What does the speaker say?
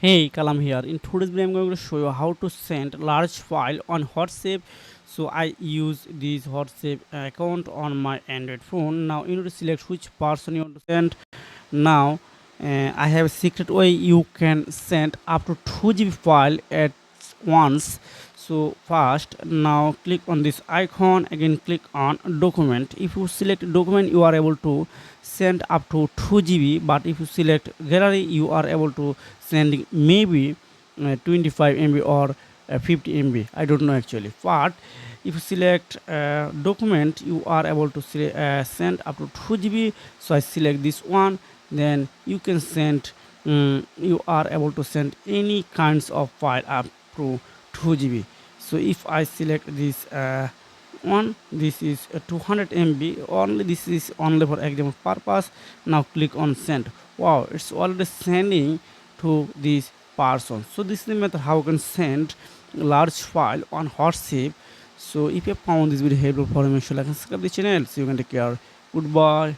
Hey, Kalam here. In today's video, I'm going to show you how to send large file on WhatsApp. So I use this WhatsApp account on my Android phone. Now you need to select which person you want to send. Now I have a secret way you can send up to 2 GB file at once. So first, now click on this icon. Again, click on document. If you select document, you are able to send up to 2 GB. But if you select gallery, you are able to sending maybe 25 MB or 50 MB. I don't know actually. But if you select document, you are able to send up to 2 GB. So I select this one. Then you can send. You are able to send any kinds of file up to 2 GB. So if I select this one, this is 200 MB only. This is only for example purpose. Now click on send. Wow, it's already sending to this person. So this is the method how you can send large file on WhatsApp. So if you found this video helpful for you, make sure like and subscribe the channel. So you can take care. Goodbye.